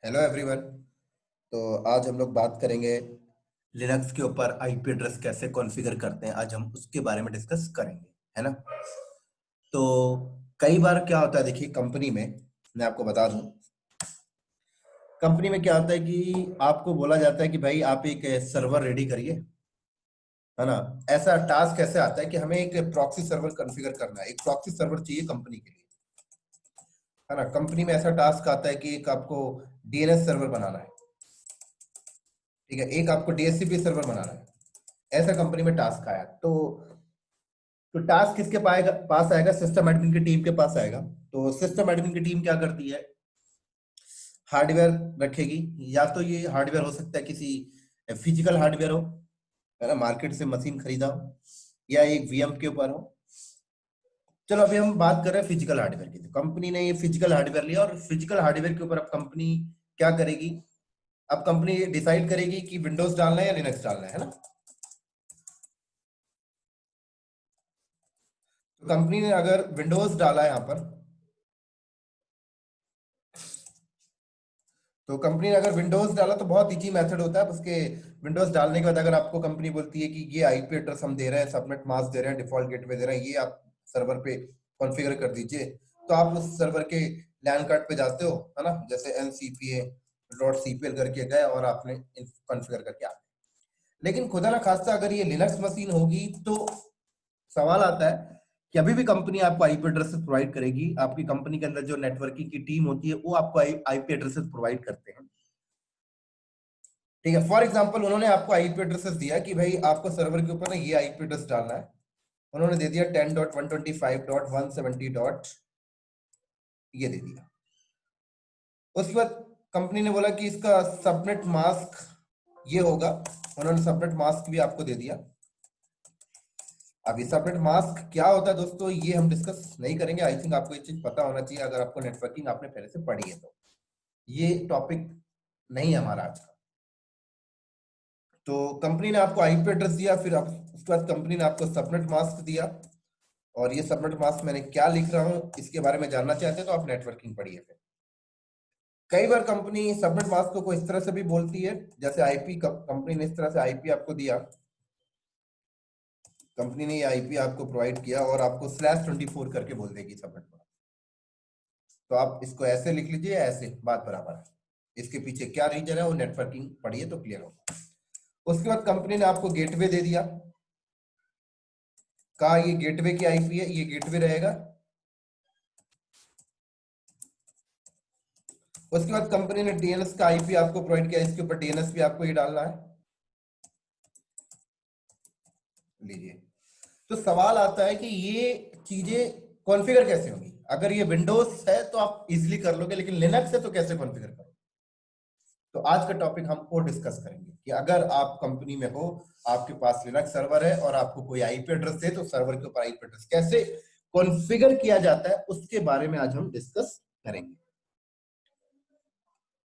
Hello everyone. तो आज हम लोग बात करेंगे लिनक्स के ऊपर आईपी एड्रेस कैसे कॉन्फ़िगर करते हैं। आज हम उसके बारे में डिस्कस करेंगे, है ना। तो कई बार क्या होता है, देखिए कंपनी में, मैं आपको बता दूं, कंपनी में क्या होता है कि आपको बोला जाता है कि भाई आप एक सर्वर रेडी करिए, है ना। ऐसा टास्क कैसे आता है कि हमें एक प्रॉक्सी सर्वर कॉन्फ़िगर करना है, एक प्रॉक्सी सर्वर चाहिए कंपनी के लिए, है ना। कंपनी में ऐसा टास्क आता है कि एक आपको डीएनएस सर्वर बनाना है, ठीक है, एक आपको डीएचसीपी सर्वर बनाना है। ऐसा कंपनी में टास्क आया तो टास्क किसके पास आएगा? सिस्टम एडमिन की टीम के पास आएगा। तो सिस्टम एडमिन की टीम क्या करती है, हार्डवेयर रखेगी। या तो ये हार्डवेयर हो सकता है किसी फिजिकल हार्डवेयर हो, है ना, मार्केट से मशीन खरीदा हो, या एक वीएम के ऊपर हो। चलो अभी हम बात कर रहे हैं फिजिकल हार्डवेयर की। तो कंपनी ने ये फिजिकल हार्डवेयर लिया और फिजिकल हार्डवेयर के ऊपर अब कंपनी क्या करेगी? अब कंपनी डिसाइड करेगी कि विंडोज डालना है या लिनक्स डालना है ना। तो कंपनी ने अगर विंडोज डाला है यहाँ पर, तो कंपनी ने अगर विंडोज डाला तो बहुत इजी मेथड होता है उसके। विंडोज डालने के बाद अगर आपको कंपनी बोलती है कि ये आईपी एड्रेस हम दे रहे हैं, सबनेट मास्क दे रहे हैं, डिफॉल्ट गेटवे दे रहे हैं, ये आप सर्वर पे कॉन्फ़िगर कर दीजिए, तो आप उस सर्वर के लैन कार्ड पे जाते हो, है ना, जैसे ncpa.cpl करके गए और आपने कॉन्फ़िगर करके आ गए। लेकिन खुदा ना खास्ता अगर ये लिनक्स मशीन होगी तो सवाल आता है कि अभी भी कंपनी आपको आईपी एड्रेसेस प्रोवाइड करेगी। आपकी कंपनी के अंदर जो नेटवर्किंग की टीम होती है वो आपको आईपी एड्रेसेस प्रोवाइड करते हैं, ठीक है। फॉर एग्जांपल उन्होंने आपको आईपी एड्रेसेस दिया कि भाई आपको सर्वर के ऊपर ना ये आईपी एड्रेस डालना है। उन्होंने दे दिया 10.125.170 डॉट, ये दे दिया। उसके बाद कंपनी ने बोला कि इसका सबनेट मास्क ये होगा, उन्होंने सबनेट मास्क भी आपको दे दिया। अब ये सबनेट मास्क क्या होता है दोस्तों, ये हम डिस्कस नहीं करेंगे। आई थिंक आपको ये चीज पता होना चाहिए अगर आपको नेटवर्किंग आपने पहले से पढ़ी है तो। ये टॉपिक नहीं है हमारा आज का। तो कंपनी ने आपको आईपी एड्रेस दिया, फिर उसके बाद कंपनी ने आपको सबनेट मास्क दिया। और ये सबनेट मास्क मैंने क्या लिख रहा हूं इसके बारे में जानना चाहते हैं तो आप नेटवर्किंग पढ़िए। फिर कई बार कंपनी सबनेट मास्क को इस तरह से भी बोलती है, जैसे आईपी कंपनी ने इस तरह से आईपी आपको दिया, कंपनी ने ये आईपी आपको प्रोवाइड किया और आपको /24 करके बोल देगी सबनेट मास्क। तो आप इसको ऐसे लिख लीजिए, ऐसे, बात बराबर है। इसके पीछे क्या रीजन है वो नेटवर्किंग पढ़िए तो क्लियर होगा। उसके बाद कंपनी ने आपको गेटवे दे दिया, कहा ये गेटवे की आईपी है, ये गेटवे रहेगा। उसके बाद कंपनी ने डीएनएस का आईपी आपको प्रोवाइड किया, इसके ऊपर डीएनएस भी आपको ये डालना है, लीजिए। तो सवाल आता है कि ये चीजें कॉन्फ़िगर कैसे होंगी? अगर ये विंडोज है तो आप इजीली कर लोगे, लेकिन लिनक्स है तो कैसे कॉन्फ़िगर करोगे? तो आज का टॉपिक हम वो डिस्कस करेंगे कि अगर आप कंपनी में हो, आपके पास लिनक्स सर्वर है और आपको कोई आईपी एड्रेस दे तो सर्वर के ऊपर आईपी एड्रेस कैसे कॉन्फ़िगर किया जाता है उसके बारे में आज हम डिस्कस करेंगे।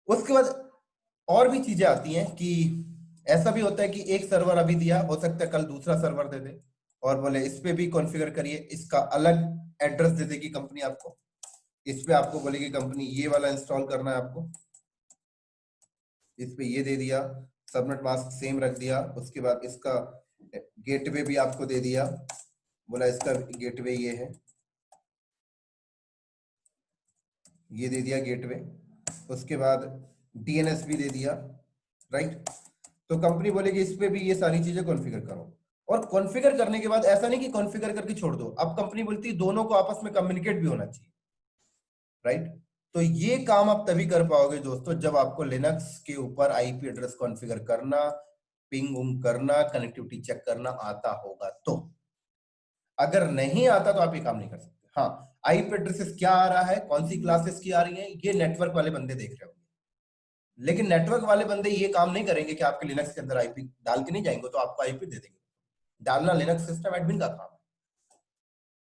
उसके बाद और भी चीजें आती हैं कि ऐसा भी होता है कि एक सर्वर अभी दिया, हो सकता है कल दूसरा सर्वर दे दे और बोले इस पे भी कॉन्फ़िगर करिए, इसका अलग एड्रेस दे देगी कंपनी आपको। इस पे आपको बोलेगी कंपनी ये वाला इंस्टॉल करना है आपको, इस पे ये दे दिया, सबनेट मास्क सेम रख दिया। उसके बाद इसका गेटवे भी आपको दे दिया, बोला इसका गेटवे ये है, ये दे दिया गेटवे। उसके बाद डीएनएस भी दे दिया, राइट। तो कंपनी बोलेगी इस पे भी ये सारी चीजें कॉन्फ़िगर करो। और कॉन्फ़िगर करने के बाद ऐसा नहीं कि कॉन्फ़िगर करके छोड़ दो, अब कंपनी बोलती है दोनों को आपस में कम्युनिकेट भी होना चाहिए, राइट। तो ये काम आप तभी कर पाओगे दोस्तों जब आपको लिनक्स के ऊपर आईपी एड्रेस कॉन्फ़िगर करना, पिंग उंग करना, कनेक्टिविटी चेक करना आता होगा तो। अगर नहीं आता तो आप ये काम नहीं कर सकते। हाँ, आईपी एड्रेसेस क्या आ रहा है, कौन सी क्लासेस की आ रही है, ये नेटवर्क वाले बंदे देख रहे होंगे। लेकिन नेटवर्क वाले बंदे ये काम नहीं करेंगे कि आपके लिनक्स के अंदर आईपी डाल के नहीं जाएंगे तो आपको आईपी दे देंगे। डालना लिनक्स सिस्टम एडमिन का काम है।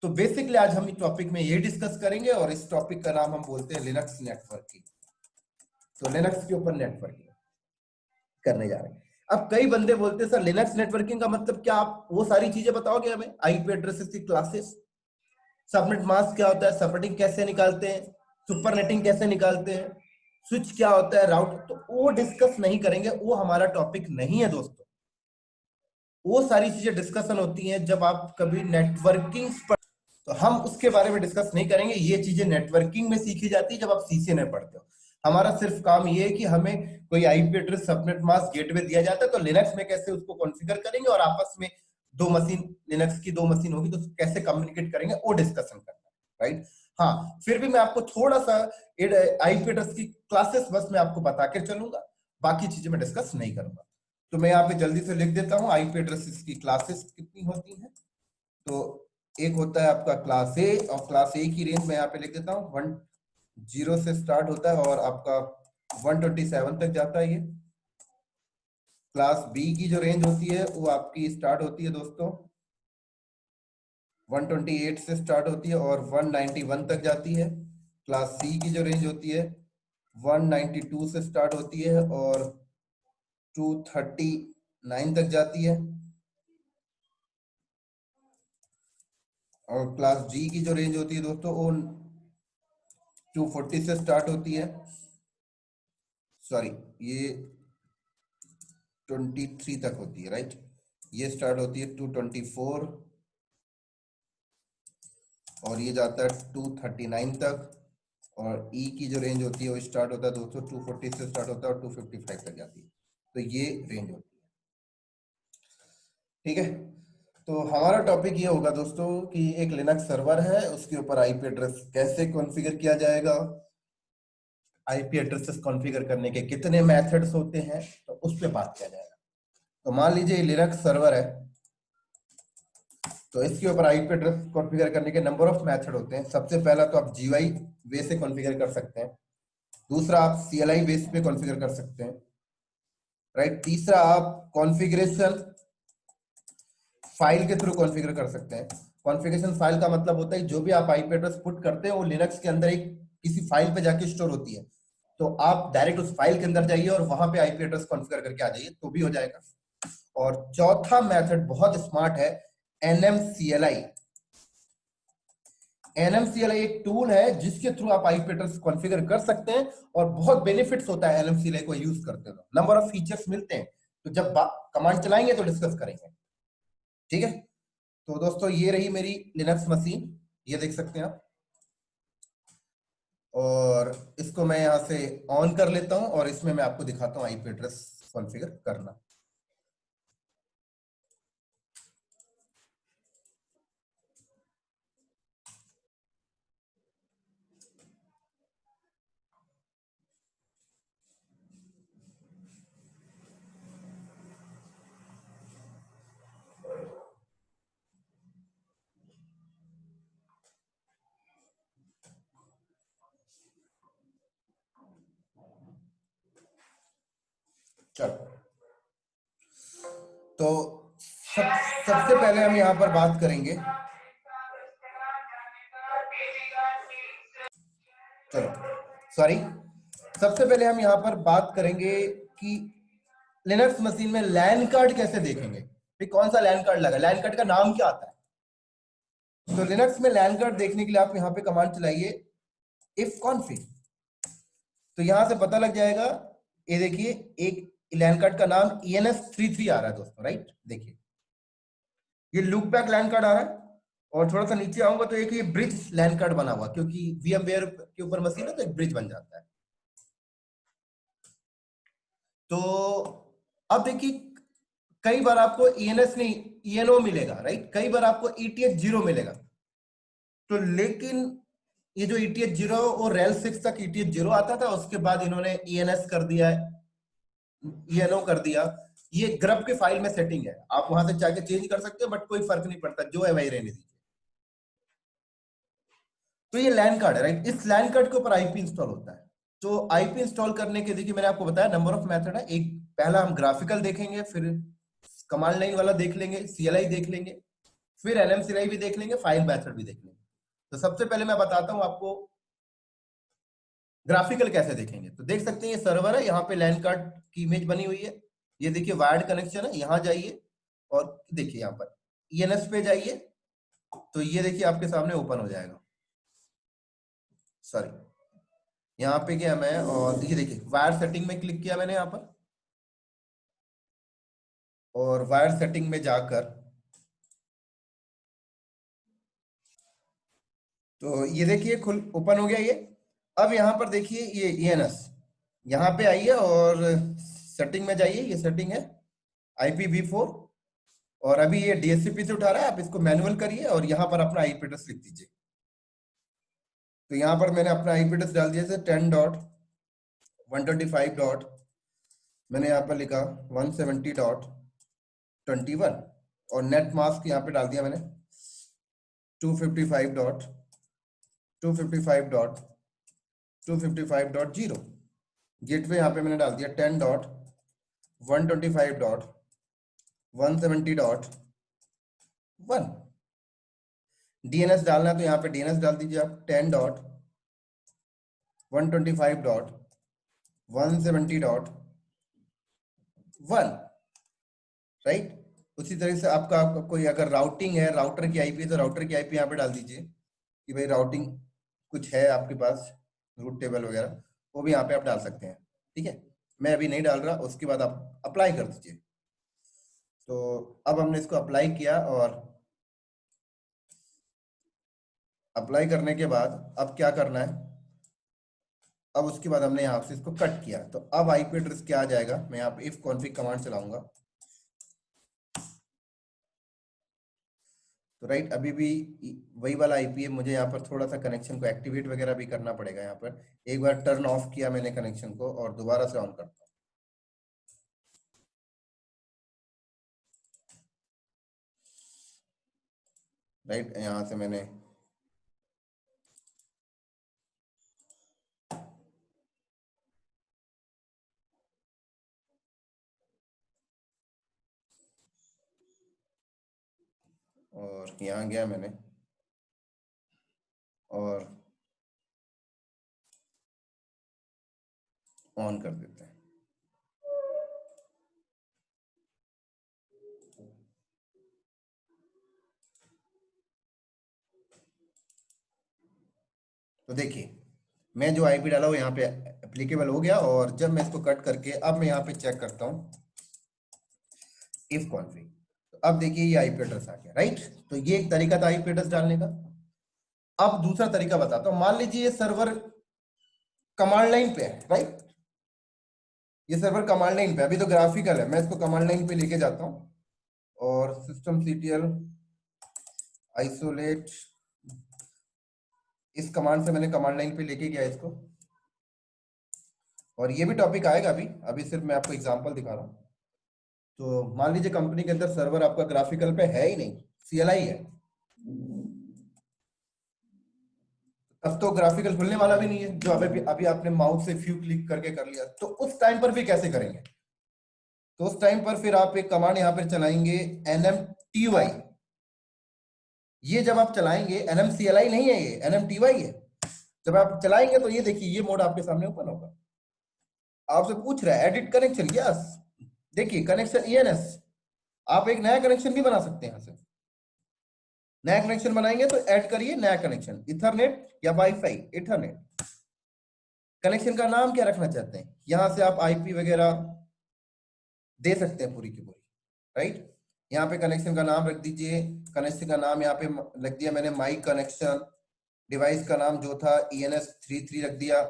तो बेसिकली आज हम इस टॉपिक में ये डिस्कस करेंगे और इस टॉपिक का नाम हम बोलते हैं लिनक्स नेटवर्किंग। तो लिनक्स के ऊपर नेटवर्किंग करने जा रहे हैं। अब कई बंदे बोलते हैं सर लिनक्स नेटवर्किंग का मतलब क्या, आप वो सारी चीजें बताओगे हमें, आईपी एड्रेसेस की क्लासेस, सबनेट मास्क क्या होता है, सबनेटिंग कैसे निकालते हैं, सुपरनेटिंग कैसे निकालते हैं, स्विच क्या होता है, राउट, तो वो डिस्कस नहीं करेंगे, वो हमारा टॉपिक नहीं है दोस्तों। वो सारी चीजें डिस्कशन होती हैं जब आप कभी नेटवर्किंग पर, तो हम उसके बारे में डिस्कस नहीं करेंगे। ये चीजें नेटवर्किंग में सीखी जाती है जब आप सीसी में पढ़ते हो। हमारा सिर्फ काम ये है कि हमें कोई IP address subnet mask gateway दिया जाता है, तो लिनक्स में कैसे उसको कॉन्फ़िगर करेंगे और आपस में दो मशीन, लिनक्स की दो मशीन होगी तो कैसे कम्युनिकेट करेंगे, वो डिस्कशन करना है, राइट। हाँ, फिर भी मैं आपको थोड़ा सा आईपी एड्रेस की क्लासेस बस मैं आपको बता के चलूंगा, बाकी चीजें मैं डिस्कस नहीं करूंगा। तो मैं यहाँ पे जल्दी से लिख देता हूँ आईपी एड्रेसेस की क्लासेस कितनी होती हैं। तो एक होता है आपका क्लास ए, और क्लास ए की रेंज मैं यहाँ पे लिख देता हूँ 10 से स्टार्ट होता है और आपका 127 तक जाता है। ये क्लास बी की जो रेंज होती है वो आपकी स्टार्ट होती है दोस्तों 128 से स्टार्ट होती है और 191 तक जाती है। क्लास सी की जो रेंज होती है 192 से स्टार्ट होती है और 239 तक जाती है। और क्लास जी की जो रेंज होती है दोस्तों वो 240 से स्टार्ट होती है, सॉरी ये 23 तक होती है, राइट। ये स्टार्ट होती है 224 और ये जाता है 239 तक। और ई की जो रेंज होती है वो स्टार्ट होता है दोस्तों 240 से स्टार्ट होता है और 255 तक जाती है। तो ये रेंज होती है, ठीक है। तो हमारा टॉपिक ये होगा दोस्तों कि एक लिनक्स सर्वर है, उसके ऊपर आईपी एड्रेस कैसे कॉन्फ़िगर किया जाएगा, आईपी एड्रेसेस कॉन्फ़िगर करने के कितने मेथड्स होते हैं, तो उस पर बात किया जाएगा। तो मान लीजिए लिनक्स सर्वर है, तो इसके ऊपर आईपी एड्रेस कॉन्फ़िगर करने के नंबर ऑफ मेथड होते हैं। सबसे पहला तो आप जीयूआई बेस से कॉन्फ़िगर कर सकते हैं, दूसरा आप सीएलआई बेस पे कॉन्फ़िगर कर सकते हैं, राइट। तीसरा आप कॉन्फ़िगरेशन फाइल के थ्रू कॉन्फ़िगर कर सकते हैं। कॉन्फ़िगरेशन फाइल का मतलब होता है जो भी आप आईपी एड्रेस पुट करते हैं वो लिनक्स के अंदर एक किसी फाइल पे जाके स्टोर होती है, तो आप डायरेक्ट उस फाइल के अंदर जाइए और वहां पे आईपी एड्रेस कॉन्फ़िगर करके आ जाइए तो भी हो जाएगा। और चौथा मेथड बहुत स्मार्ट है, एनएमसीएलआई। एनएमसीएलआई एक टूल है जिसके थ्रू आप आईपी एड्रेस कॉन्फ़िगर कर सकते हैं और बहुत बेनिफिट्स होता है एनएमसीएलआई को यूज करते हैं, नंबर ऑफ फीचर्स मिलते हैं। तो जब कमांड चलाएंगे तो डिस्कस करेंगे, ठीक है। तो दोस्तों ये रही मेरी लिनक्स मशीन, ये देख सकते हैं आप, और इसको मैं यहां से ऑन कर लेता हूं और इसमें मैं आपको दिखाता हूं आईपी एड्रेस कॉन्फ़िगर करना। चलो, तो सबसे पहले हम यहां पर बात करेंगे, चलो सॉरी, सबसे पहले हम यहां पर बात करेंगे कि लिनक्स मशीन में लैन कार्ड कैसे देखेंगे, फिर कौन सा लैन कार्ड लगा, लैन कार्ड का नाम क्या आता है। तो लिनक्स में लैन कार्ड देखने के लिए आप यहां पे कमांड चलाइए इफ कॉन्फिग, तो यहां से पता लग जाएगा। ये देखिए एक लैन कार्ड का नाम ENS33 आ रहा है दोस्तों, राइट। देखिए ये लूप बैक लैन कार्ड आ रहा है, और थोड़ा सा नीचे आऊंगा तो एक ये ब्रिज लैन कार्ड बना हुआ, क्योंकि VMware के ऊपर मशीन है तो एक ब्रिज बन जाता है। तो अब देखिए कई बार आपको ENS नहीं ENO मिलेगा, राइट, कई बार आपको ETH0 मिलेगा। तो लेकिन ये जो ETH0 और रेल 6 तक ETH0 आता था, उसके बाद इन्होंने ENS कर दिया है, ENO कर दिया। ये ग्रब के फाइल में सेटिंग है, आप वहां से जाके चेंज कर सकते हो, बट कोई फर्क नहीं पड़ता, जो है वही रहने दीजिए। तो ये लैन कार्ड है, राइट, इस लैन कार्ड के ऊपर आईपी इंस्टॉल होता है। तो आईपी इंस्टॉल करने के, देखिए मैंने आपको बताया नंबर ऑफ मेथड है। एक पहला हम ग्राफिकल देखेंगे, फिर कमांड लाइन वाला देख लेंगे, सीएलआई देख लेंगे, फिर एनएमसीएलआई भी देख लेंगे, फाइल मेथड भी देख लेंगे। तो सबसे पहले मैं बताता हूं आपको ग्राफिकल कैसे देखेंगे। तो देख सकते हैं ये सर्वर है, यहाँ पे लैन कार्ड की इमेज बनी हुई है। ये देखिए वायर्ड कनेक्शन है, यहाँ जाइए और देखिए यहाँ पर ENS पे जाइए, तो ये देखिए आपके सामने ओपन हो जाएगा, सॉरी यहाँ पे गया मैं और ये देखिए वायर सेटिंग में क्लिक किया मैंने यहाँ पर, और वायर सेटिंग में जाकर तो ये देखिए खुल ओपन हो गया ये। अब यहाँ पर देखिए ये ENS यहाँ पे आइए और सेटिंग में जाइए, ये सेटिंग है IPv4, और अभी ये DHCP से उठा रहा है, आप इसको मैनुअल करिए और यहाँ पर अपना IP एड्रेस लिख दीजिए। तो यहाँ पर मैंने अपना IP एड्रेस डाल दिया, 10.125 डॉट मैंने यहाँ पर लिखा 170.21, और नेट मास्क यहाँ पे डाल दिया मैंने 255.255.255.0। गेटवे यहाँ पे मैंने डाल दिया 10.125.170.1। DNS डालना है तो यहाँ पे DNS डाल दीजिए आप 10.125.170.1, राइट। उसी तरह से आपका कोई अगर राउटिंग है, राउटर की आईपी है तो राउटर की आईपी यहाँ पे डाल दीजिए कि भाई राउटिंग कुछ है आपके पास, रूट टेबल वगैरह, वो भी यहाँ पे आप डाल सकते हैं, ठीक है। मैं अभी नहीं डाल रहा, उसके बाद आप अप्लाई कर दीजिए। तो अब हमने इसको अप्लाई किया, और अप्लाई करने के बाद अब क्या करना है, अब उसके बाद हमने यहाँ से इसको कट किया, तो अब आईपी एड्रेस क्या आ जाएगा, मैं यहाँ पे इफ कॉन्फिग कमांड चलाऊंगा तो राइट अभी भी वही वाला आईपी है। मुझे यहाँ पर थोड़ा सा कनेक्शन को एक्टिवेट वगैरह भी करना पड़ेगा। यहाँ पर एक बार टर्न ऑफ किया मैंने कनेक्शन को और दोबारा से ऑन करता हूँ। राइट यहाँ से मैंने और यहाँ गया मैंने और ऑन कर देते हैं। तो देखिए मैं जो आईपी डाला वो यहाँ पे एप्लीकेबल हो गया, और जब मैं इसको कट करके अब मैं यहाँ पे चेक करता हूँ इफ कॉन्फिग, तो अब देखिए ये आईपी एड्रेस आ गया, राइट। तो ये एक तरीका था आईपी एड्रेस डालने का। अब दूसरा तरीका बताता हूँ। मान लीजिए ये सर्वर कमांड लाइन पे है, राइट, ये सर्वर कमांड लाइन पे, अभी तो ग्राफिकल है, मैं इसको कमांड लाइन पे लेके जाता हूँ और systemctl isolate इस कमांड से मैंने कमांड लाइन पे लेके गया इसको, और ये भी टॉपिक आएगा अभी, अभी सिर्फ मैं आपको एग्जांपल दिखा रहा हूँ। तो मान लीजिए कंपनी के अंदर सर्वर आपका ग्राफिकल पे है ही नहीं, CLI है, अब तो ग्राफिकल खुलने वाला भी नहीं है, जो अभी आपने माउस से फ्यू क्लिक करके कर लिया, तो उस टाइम पर भी कैसे करेंगे। तो उस टाइम पर फिर आप एक कमांड यहाँ पर चलाएंगे nmty। ये जब आप चलाएंगे, nmcli नहीं है, ये nmty है। जब आप चलाएंगे तो ये देखिए ये मोड आपके सामने ओपन होगा। आपसे पूछ रहा है एडिट कनेक्शन, यस, देखिए कनेक्शन ENS, आप एक नया कनेक्शन भी बना सकते हैं। यहाँ से नया कनेक्शन बनाएंगे तो ऐड करिए नया कनेक्शन, इथरनेट या वाईफाई, इथरनेट। कनेक्शन का नाम क्या रखना चाहते हैं, यहां से आप आईपी वगैरह दे सकते हैं पूरी की पूरी, राइट। यहाँ पे कनेक्शन का नाम रख दीजिए, कनेक्शन का नाम यहाँ पे रख दिया मैंने माई कनेक्शन, डिवाइस का नाम जो था ENS33 रख दिया,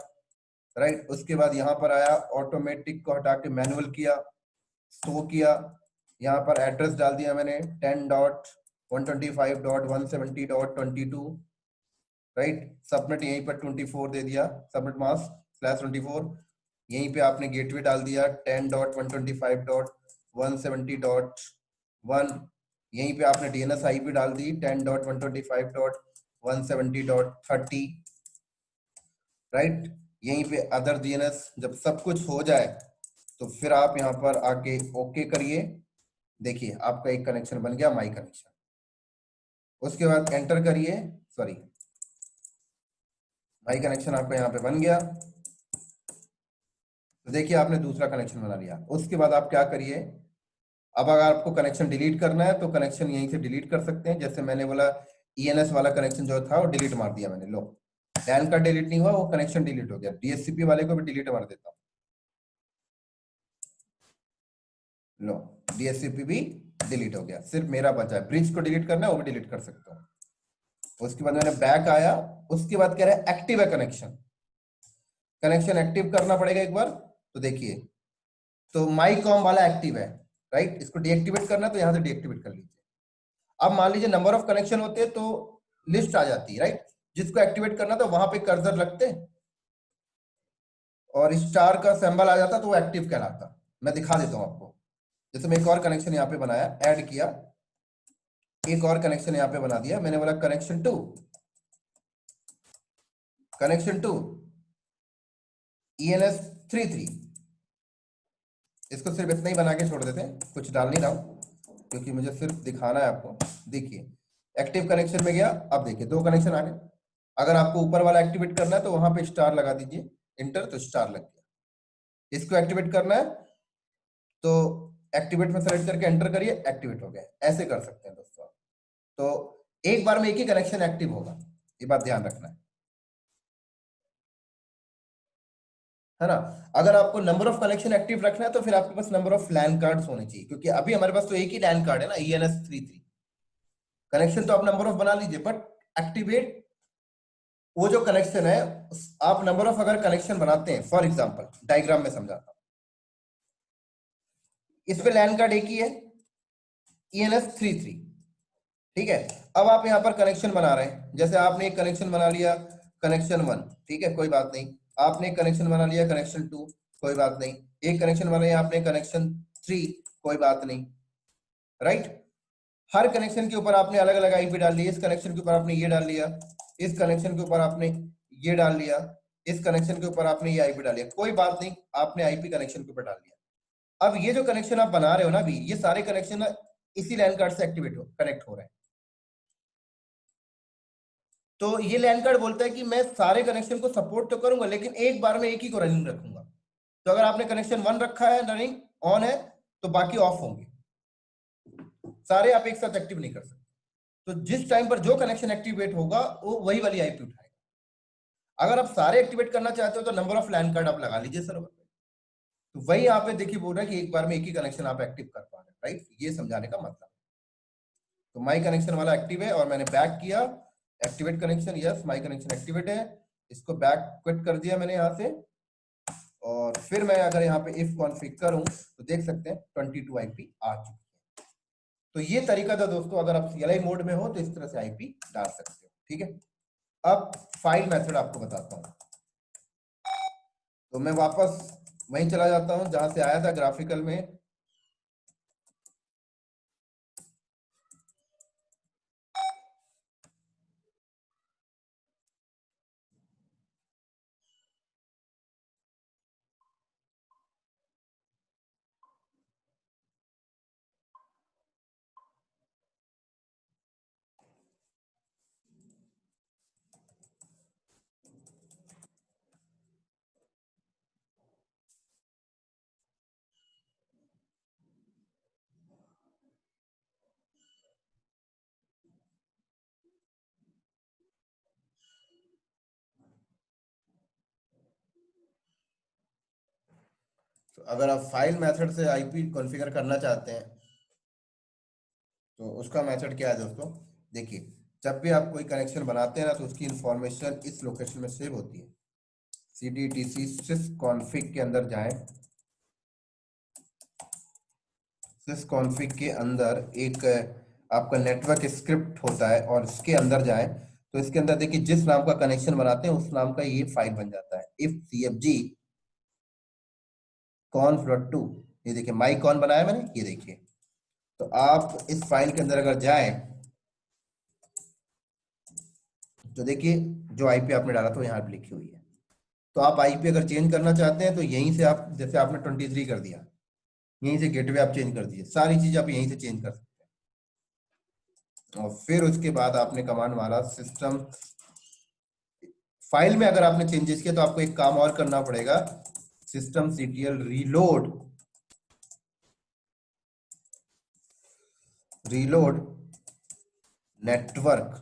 राइट। उसके बाद यहाँ पर आया, ऑटोमेटिक को हटा के मैनुअल किया, शो किया, यहाँ पर एड्रेस डाल दिया मैंने 10.125.170.22, राइट। सबनेट यहीं पर 24 दे दिया, सबनेट मास्क /24। यहीं पे आपने गेटवे डाल दिया 10.125.170.1, यहीं पे आपने DNS IP डाल दी 10.125.170.30, राइट। यहीं पे अदर DNS। जब सब कुछ हो जाए तो फिर आप यहाँ पर आके ओके करिए, देखिए आपका एक कनेक्शन बन गया, माई कनेक्शन। उसके बाद एंटर करिए, सॉरी माई कनेक्शन आपका यहाँ पे बन गया। तो देखिए आपने दूसरा कनेक्शन बना लिया। उसके बाद आप क्या करिए, अब अगर आपको कनेक्शन डिलीट करना है तो कनेक्शन यहीं से डिलीट कर सकते हैं, जैसे मैंने बोला ENS वाला कनेक्शन जो था वो डिलीट मार दिया मैंने, लो लैन कार्ड डिलीट नहीं हुआ, वो कनेक्शन डिलीट हो गया। डीएचसीपी वाले को भी डिलीट मार देता हूँ, लो डीएचसीपी भी डिलीट हो गया, सिर्फ मेरा बचा है। ब्रिज को डिलीट करना है, वो भी डिलीट कर सकता हूँ। उसके बाद मैंने बैक आया, उसके बाद कह रहा है एक्टिव है कनेक्शन, कनेक्शन एक्टिव करना पड़ेगा एक बार। तो देखिए, तो माई कॉम वाला एक्टिव है, राइट, इसको डीएक्टिवेट करना है तो यहां से डीएक्टिवेट कर लीजिए। अब मान लीजिए नंबर ऑफ कनेक्शन होते हैं तो लिस्ट आ जाती है, राइट, जिसको एक्टिवेट करना था वहां पे कर्सर रखते और स्टार का सिंबल आ जाता तो वो एक्टिव कहलाता। मैं दिखा देता हूं आपको। जैसे मैं एक और कनेक्शन यहाँ पे बनाया, ऐड किया, एक और कनेक्शन यहाँ पे बना दिया, मैंने बोला कनेक्शन टू ENS 33, इसको सिर्फ इतना ही बना के छोड़ देते हैं, कुछ डाल नहीं रहा हूं क्योंकि मुझे सिर्फ दिखाना है आपको। देखिए एक्टिव कनेक्शन में गया, अब देखिए दो कनेक्शन आ गए। अगर आपको ऊपर वाला एक्टिवेट करना है तो वहां पे स्टार लगा दीजिए, इंटर, तो स्टार लग गया। इसको एक्टिवेट करना है तो एक्टिवेट में सेलेक्ट करके एंटर करिए, एक्टिवेट हो गया। ऐसे कर सकते हैं दोस्तों। तो एक बार में एक ही कनेक्शन एक्टिव होगा, ये बात ध्यान रखना है ना। अगर आपको नंबर ऑफ कनेक्शन एक्टिव रखना है तो फिर आपके पास नंबर ऑफ लैन कार्ड्स होने चाहिए, क्योंकि अभी हमारे पास तो एक ही लैन कार्ड है ना, ENS 33। कनेक्शन तो आप नंबर ऑफ बना लीजिए, बट एक्टिवेट वो जो कनेक्शन है, आप नंबर ऑफ अगर कनेक्शन बनाते हैं, फॉर एग्जांपल डायग्राम में समझाता हूं, इस पे लैन कार्ड एक ही है, ENS 33, ठीक है। अब आप यहाँ पर कनेक्शन बना रहे हैं, जैसे आपने एक कनेक्शन बना लिया कनेक्शन 1, ठीक है, कोई बात नहीं। आपने एक कनेक्शन बना लिया कनेक्शन 2, कोई बात नहीं। एक कनेक्शन बना लिया आपने कनेक्शन 3, कोई बात नहीं, राइट। हर कनेक्शन के ऊपर आपने अलग अलग आईपी डाल ली, इस कनेक्शन के ऊपर आपने ये डाल लिया, इस कनेक्शन के ऊपर आपने ये डाल लिया, इस कनेक्शन के ऊपर आपने ये आईपी डाल लिया, कोई बात नहीं, आपने आईपी कनेक्शन के ऊपर डाल लिया। अब ये जो कनेक्शन आप बना रहे हो ना अभी, ये सारे कनेक्शन इसी लैन कार्ड से एक्टिवेट हो कनेक्ट हो रहे हैं। तो ये लैन कार्ड बोलता है कि मैं सारे कनेक्शन को सपोर्ट तो करूंगा, लेकिन एक बार में एक ही को रनिंग रखूंगा। तो अगर आपने कनेक्शन 1 रखा है रनिंग ऑन है, तो बाकी ऑफ होंगे, सारे आप एक साथ एक्टिव नहीं कर सकते। तो जिस टाइम पर जो कनेक्शन एक्टिवेट होगा वो वही वाली आईपी उठाएगा। अगर आप सारे एक्टिवेट करना चाहते हो तो नंबर ऑफ लैन कार्ड आप लगा लीजिए सर्वर पे। तो वही यहाँ पे देखिए बोल रहा है कि एक बार में एक ही कनेक्शन आप एक्टिव कर पा रहे हैं, राइट, ये समझाने का मतलब। तो माई कनेक्शन वाला एक्टिव है और मैंने बैक किया, activate connection, yes my connection activate है, इसको बैक क्विट कर दिया मैंने यहाँ से। और फिर मैं अगर यहाँ पे इफ कॉन्फ़िग करूं तो देख सकते हैं 22 आईपी आ चुकी है। तो ये तरीका था दोस्तों, अगर आप CLI मोड में हो तो इस तरह से आईपी डाल सकते हो, ठीक है। अब फाइल मेथड आपको बताता हूँ। तो मैं वापस वहीं चला जाता हूं जहां से आया था ग्राफिकल में। तो अगर आप फाइल मेथड से आईपी कॉन्फ़िगर करना चाहते हैं तो उसका मेथड क्या है दोस्तों। देखिए, जब भी आप कोई कनेक्शन बनाते हैं ना तो उसकी इंफॉर्मेशन इस लोकेशन में सेव होती है। cdtc sysconfig के अंदर जाएं, sysconfig के अंदर एक आपका नेटवर्क स्क्रिप्ट होता है और इसके अंदर जाएं तो इसके अंदर देखिए जिस नाम का कनेक्शन बनाते हैं उस नाम का ये फाइल बन जाता है, if cfg conf.2। ये देखिए माई कॉन बनाया मैंने, ये देखिए। तो आप इस फाइल के अंदर अगर जाएं तो देखिए जो आईपी आपने डाला था यहाँ पे लिखी हुई है। तो आप आईपी अगर चेंज करना चाहते हैं तो यहीं से आप, जैसे आपने 23 कर दिया, यहीं से गेटवे आप चेंज कर दिए, सारी चीज आप यहीं से चेंज कर सकते हैं। और फिर उसके बाद आपने कमांड मारा सिस्टम, फाइल में अगर आपने चेंजेस किया तो आपको एक काम और करना पड़ेगा, systemctl reload network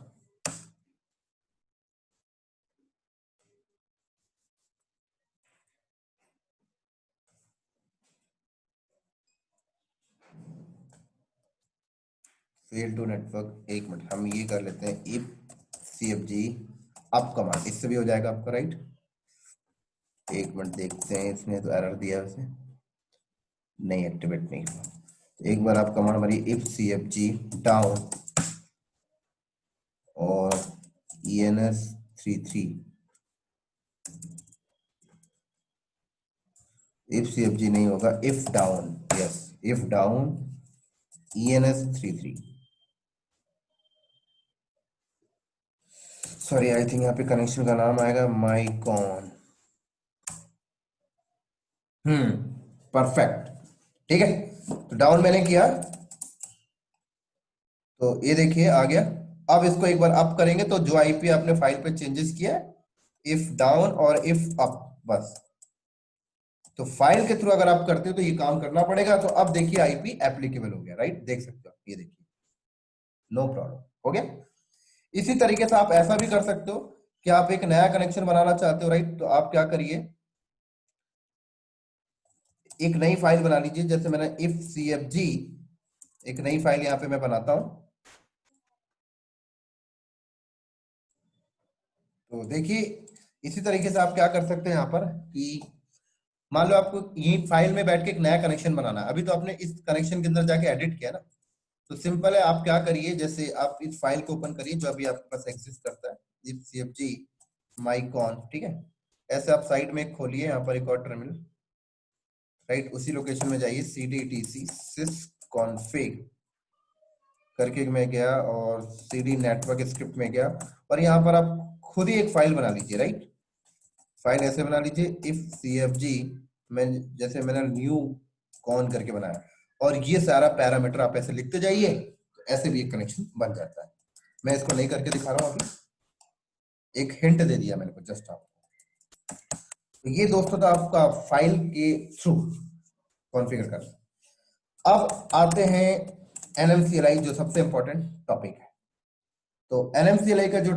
fail to network, एक मिनट हम ये कर लेते हैं इफ cfg अप कमांड, इससे भी हो जाएगा आपका, राइट। एक मिनट देखते हैं, इसने तो एरर दिया है वैसे, नहीं एक्टिवेट नहीं हुआ। तो एक बार आप कमांड मारिए इफ cfg डाउन और ENS33, इफ cfg नहीं होगा, if down, yes if down ENS33, sorry I think यहाँ पे कनेक्शन का नाम आएगा माइकॉन। परफेक्ट, ठीक है। तो डाउन मैंने किया, तो ये देखिए आ गया। अब इसको एक बार अप करेंगे तो जो आईपी आपने फाइल पे चेंजेस किया है, इफ डाउन और इफ अप, बस। तो फाइल के थ्रू अगर आप करते हो तो ये काम करना पड़ेगा। तो अब देखिए आईपी एप्लीकेबल हो गया, राइट, देख सकते हो, ये देखिए, नो प्रॉब्लम, हो गया। इसी तरीके से आप ऐसा भी कर सकते हो कि आप एक नया कनेक्शन बनाना चाहते हो, राइट। तो आप क्या करिए, एक नई फाइल बना लीजिए, जैसे मैंने इफ cfg, एक नई फाइल यहां पे मैं बनाता हूं। तो देखिए इसी तरीके से आप क्या कर सकते हैं यहाँ पर कि मान लो आपको यही फाइल में बैठ के एक नया कनेक्शन बनाना है, अभी तो आपने इस कनेक्शन के अंदर जाके एडिट किया ना। तो सिंपल है, आप क्या करिए, जैसे आप इस फाइल को ओपन करिए जो अभी आपके पास एग्जिस्ट करता है, इफ cfg माइकॉन, ठीक है। ऐसे आप साइड में खोलिए यहाँ पर एक और टर्मिनल, राइट, उसी लोकेशन में जाइए, cd etc sysconfig करके मैं गया और cd नेटवर्क स्क्रिप्ट में गया, और यहाँ पर आप खुद ही एक फाइल बना लीजिए, राइट। फाइल ऐसे बना लीजिए इफ cfg, मैं जैसे मैंने न्यू कॉन करके बनाया, और ये सारा पैरामीटर आप ऐसे लिखते जाइए, तो ऐसे भी एक कनेक्शन बन जाता है। मैं इसको नहीं करके दिखा रहा हूँ अभी, एक हिंट दे दिया मैंने जस्ट आपको। तो ये दोस्तों था आपका फाइल के थ्रू कॉन्फ़िगर करना। अब आते हैं NMCLI, जो सबसे इंपॉर्टेंट टॉपिक है। तो NMCLI का जो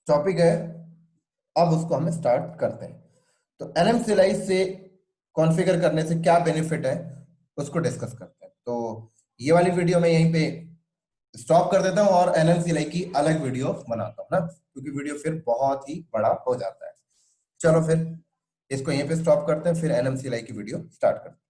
टॉपिक है, अब उसको हम स्टार्ट करते हैं। तो NMCLI से कॉन्फ़िगर करने से क्या बेनिफिट है उसको डिस्कस करते हैं। तो ये वाली वीडियो मैं यहीं पे स्टॉप कर देता हूं और NMCLI की अलग वीडियो बनाता हूं ना, क्योंकि वीडियो फिर बहुत ही बड़ा हो जाता है। चलो फिर इसको यहीं पे स्टॉप करते हैं, फिर NMCLI की वीडियो स्टार्ट करते हैं।